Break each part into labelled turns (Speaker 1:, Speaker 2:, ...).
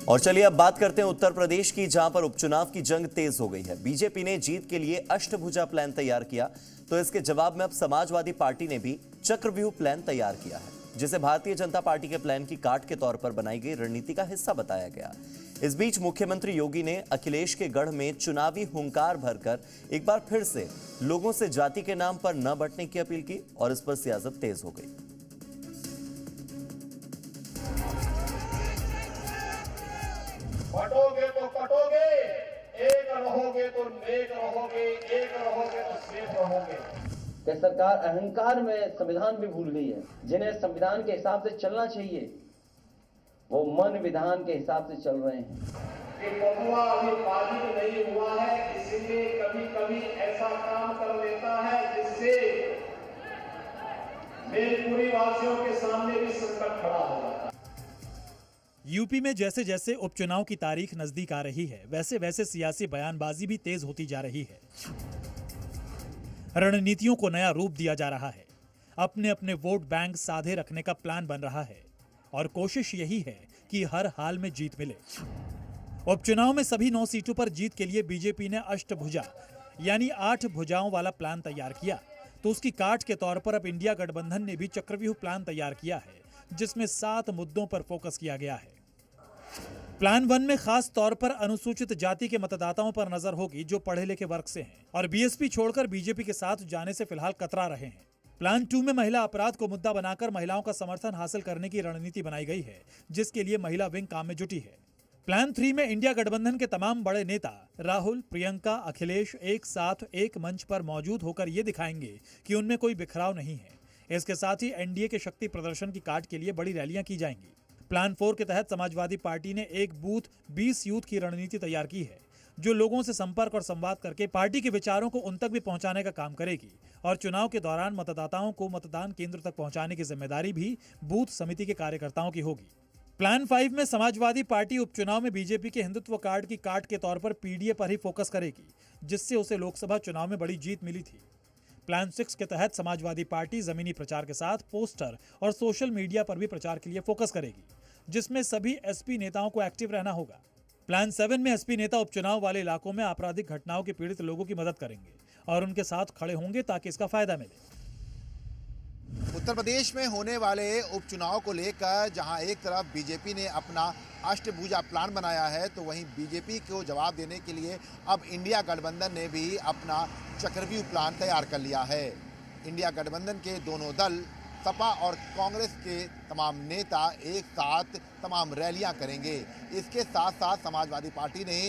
Speaker 1: और चलिए अब बात करते हैं उत्तर प्रदेश की, जहां पर उपचुनाव की जंग तेज हो गई है। बीजेपी ने जीत के लिए अष्टभुजा प्लान तैयार किया, तो इसके जवाब में अब समाजवादी पार्टी ने भी चक्रव्यूह प्लान तैयार किया है, जिसे भारतीय जनता पार्टी के प्लान की काट के तौर पर बनाई गई रणनीति का हिस्सा बताया गया। इस बीच मुख्यमंत्री योगी ने अखिलेश के गढ़ में चुनावी हुंकार भरकर एक बार फिर से लोगों से जाति के नाम पर न बंटने की अपील की और इस पर सियासत तेज हो गई।
Speaker 2: बटोगे तो कटोगे, एक रहोगे तो नेक रहोगे, एक रहोगे तो सेफ रहोगे।
Speaker 3: कि सरकार अहंकार में संविधान भी भूल गई है। जिन्हें संविधान के हिसाब से चलना चाहिए वो मन विधान के हिसाब से चल रहे हैं।
Speaker 2: कि बबुआ अभी पारित नहीं हुआ है, इसलिए कभी कभी ऐसा काम कर लेता है जिससे मेलपुरी वासियों के सामने भी संकट खड़ा हो जाता है।
Speaker 4: यूपी में जैसे जैसे उपचुनाव की तारीख नजदीक आ रही है, वैसे वैसे सियासी बयानबाजी भी तेज होती जा रही है। रणनीतियों को नया रूप दिया जा रहा है। अपने अपने वोट बैंक साधे रखने का प्लान बन रहा है और कोशिश यही है कि हर हाल में जीत मिले। उपचुनाव में सभी 9 सीटों पर जीत के लिए बीजेपी ने अष्टभुजा यानी 8 भुजाओं वाला प्लान तैयार किया, तो उसकी काट के तौर पर अब इंडिया गठबंधन ने भी चक्रव्यूह प्लान तैयार किया है, जिसमें 7 मुद्दों पर फोकस किया गया है। प्लान 1 में खास तौर पर अनुसूचित जाति के मतदाताओं पर नजर होगी, जो पढ़े लिखे वर्ग से हैं और बीएसपी छोड़कर बीजेपी के साथ जाने से फिलहाल कतरा रहे हैं। प्लान 2 में महिला अपराध को मुद्दा बनाकर महिलाओं का समर्थन हासिल करने की रणनीति बनाई गई है, जिसके लिए महिला विंग काम में जुटी है। प्लान 3 में इंडिया गठबंधन के तमाम बड़े नेता राहुल, प्रियंका, अखिलेश एक साथ एक मंच पर मौजूद होकर ये दिखाएंगे कि उनमें कोई बिखराव नहीं है। इसके साथ ही एनडीए के शक्ति प्रदर्शन की काट के लिए बड़ी रैलियां की जाएंगी। प्लान 4 के तहत समाजवादी पार्टी ने एक बूथ 20 यूथ की रणनीति तैयार की है, जो लोगों से संपर्क और संवाद करके पार्टी के विचारों को उन तक भी पहुंचाने का काम करेगी और चुनाव के दौरान मतदाताओं को मतदान केंद्र तक पहुंचाने की जिम्मेदारी भी बूथ समिति के कार्यकर्ताओं की होगी। प्लान 5 में समाजवादी पार्टी उपचुनाव में बीजेपी के हिंदुत्व कार्ड की काट के तौर पर पीडीए पर ही फोकस करेगी, जिससे उसे लोकसभा चुनाव में बड़ी जीत मिली थी। प्लान 6 के तहत समाजवादी पार्टी जमीनी प्रचार के साथ पोस्टर और सोशल मीडिया पर भी प्रचार के लिए फोकस करेगी, जिसमें सभी एसपी नेताओं को एक्टिव रहना होगा। प्लान 7 में एसपी नेता उपचुनाव वाले इलाकों में आपराधिक घटनाओं के पीड़ित लोगों की मदद करेंगे और उनके साथ खड़े होंगे ताकि इसका फायदा मिले।
Speaker 5: उत्तर प्रदेश में होने वाले उपचुनाव को लेकर जहां एक तरफ बीजेपी ने अपना अष्टभुजा प्लान बनाया है, तो वहीं बीजेपी को जवाब देने के लिए अब इंडिया गठबंधन ने भी अपना चक्रव्यूह प्लान तैयार कर लिया है। इंडिया गठबंधन के दोनों दल सपा और कांग्रेस के तमाम नेता एक साथ तमाम रैलियां करेंगे। इसके साथ साथ समाजवादी पार्टी ने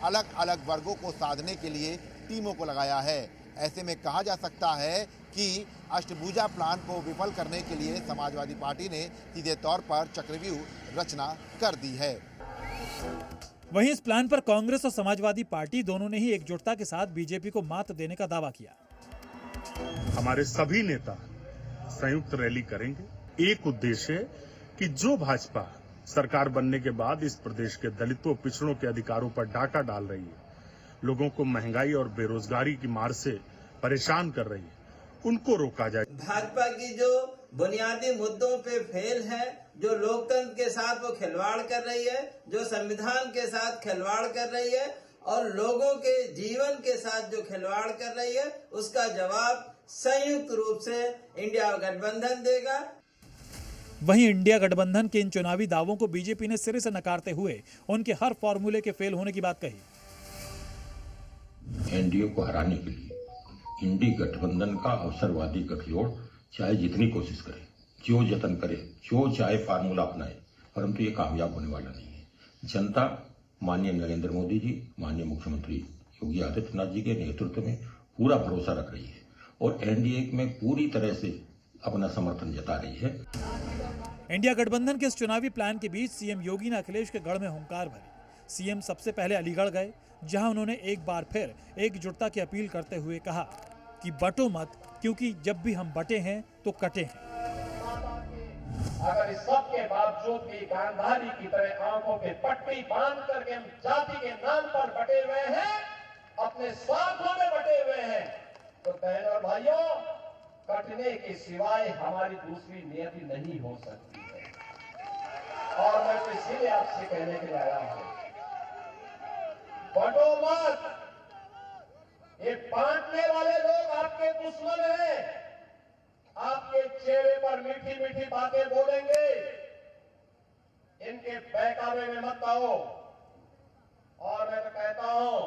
Speaker 5: अलग अलग वर्गों को साधने के लिए टीमों को लगाया है। ऐसे में कहा जा सकता है कि अष्टभुजा प्लान को विफल करने के लिए समाजवादी पार्टी ने सीधे तौर पर चक्रव्यूह रचना कर दी है।
Speaker 4: वहीं इस प्लान पर कांग्रेस और समाजवादी पार्टी दोनों ने ही एकजुटता के साथ बीजेपी को मात देने का दावा किया।
Speaker 6: हमारे सभी नेता संयुक्त रैली करेंगे। एक उद्देश्य है कि जो भाजपा सरकार बनने के बाद इस प्रदेश के दलितों, पिछड़ों के अधिकारों पर डाका डाल रही है, लोगों को महंगाई और बेरोजगारी की मार से परेशान कर रही है, उनको रोका जाए।
Speaker 7: भाजपा की जो बुनियादी मुद्दों पे फेल है, जो लोकतंत्र के साथ वो खिलवाड़ कर रही है, जो संविधान के साथ खिलवाड़ कर रही है और लोगों के जीवन के साथ जो खिलवाड़ कर रही है, उसका जवाब संयुक्त रूप से इंडिया गठबंधन देगा।
Speaker 4: वहीं इंडिया गठबंधन के इन चुनावी दावों को बीजेपी ने सिरे से नकारते हुए उनके हर फॉर्मूले के फेल होने की बात कही।
Speaker 8: एनडीए को हराने के लिए इंडिया गठबंधन का अवसरवादी गठजोड़ चाहे जितनी कोशिश करे, जो जतन करे, जो चाहे फार्मूला अपनाए, परंतु ये कामयाब होने वाला नहीं है। जनता माननीय नरेंद्र मोदी जी, माननीय मुख्यमंत्री योगी आदित्यनाथ जी के नेतृत्व में पूरा भरोसा रख रही है और एनडीए में पूरी तरह से अपना समर्थन जता रही है।
Speaker 4: इंडिया गठबंधन के इस चुनावी प्लान के बीच सीएम योगी ने अखिलेश के गढ़ में हुंकार भरी। सीएम सबसे पहले अलीगढ़ गए, जहां उन्होंने एक बार फिर एकजुटता की अपील करते हुए कहा कि बटो मत, क्योंकि जब भी हम बटे हैं तो कटे हैं।
Speaker 2: अगर इस सब के बावजूद भी गांधारी की तरह आंखों पे पट्टी बांध करके हम जाति के नाम पर बटे हुए हैं, अपने स्वार्थों में बटे हुए हैं, तो बहनों और भाइयों, कटने के सिवाय हमारी दूसरी नियति नहीं हो सकती है। और मैं तो इसीलिए आपसे कहने के लिए आया हूं, बटो मत। ये बांटने वाले लोग आपके दुश्मन हैं, आपके चेहरे पर मीठी मीठी बातें बोलेंगे, इनके बहकावे में मत आओ। और मैं तो कहता हूं,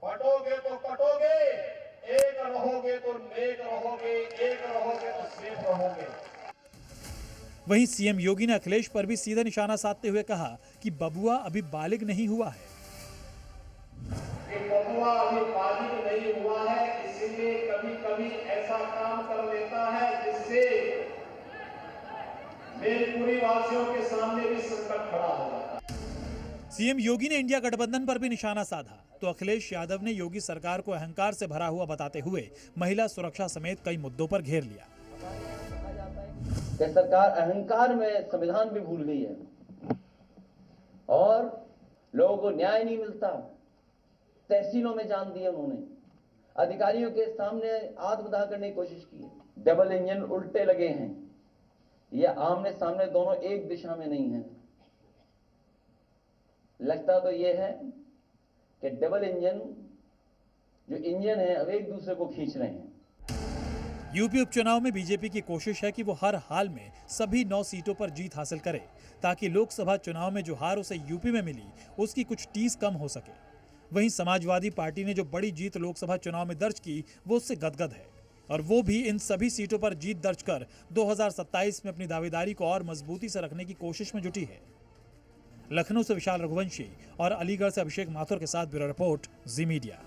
Speaker 2: बटोगे तो कटोगे, एक रहोगे तो नेक रहोगे, एक रहोगे तो सेफ रहोगे।
Speaker 4: वहीं सीएम योगी ने अखिलेश पर भी सीधा निशाना साधते हुए कहा कि बबुआ अभी बालिग नहीं हुआ है।
Speaker 2: बबुआ अभी बालिग नहीं हुआ है, इसीलिए कभी कभी ऐसा काम कर लेता है जिससे मेरपुरी वासियों के सामने भी संकट खड़ा हो जाता है।
Speaker 4: सीएम योगी ने इंडिया गठबंधन पर भी निशाना साधा तो अखिलेश यादव ने योगी सरकार को अहंकार से भरा हुआ बताते हुए महिला सुरक्षा समेत कई मुद्दों पर घेर लिया।
Speaker 3: कि सरकार अहंकार में संविधान भी भूल गई है और लोगों को न्याय नहीं मिलता। तहसीलों में जान दिया उन्होंने, अधिकारियों के सामने आत्मदाह करने की कोशिश की है। डबल इंजन उल्टे लगे हैं, ये आमने सामने दोनों एक दिशा में नहीं है। लगता तो ये है कि डबल इंजन जो इंजन है अब एक दूसरे को खींच रहे हैं।
Speaker 4: यूपी उपचुनाव में बीजेपी की कोशिश है कि वो हर हाल में सभी 9 सीटों पर जीत हासिल करे ताकि लोकसभा चुनाव में जो हार उसे यूपी में मिली उसकी कुछ टीस कम हो सके। वहीं समाजवादी पार्टी ने जो बड़ी जीत लोकसभा चुनाव में दर्ज की वो उससे गदगद है और वो भी इन सभी सीटों पर जीत दर्ज कर 2027 में अपनी दावेदारी को और मजबूती से रखने की कोशिश में जुटी है। लखनऊ से विशाल रघुवंशी और अलीगढ़ से अभिषेक माथुर के साथ ब्यूरो रिपोर्ट जी मीडिया।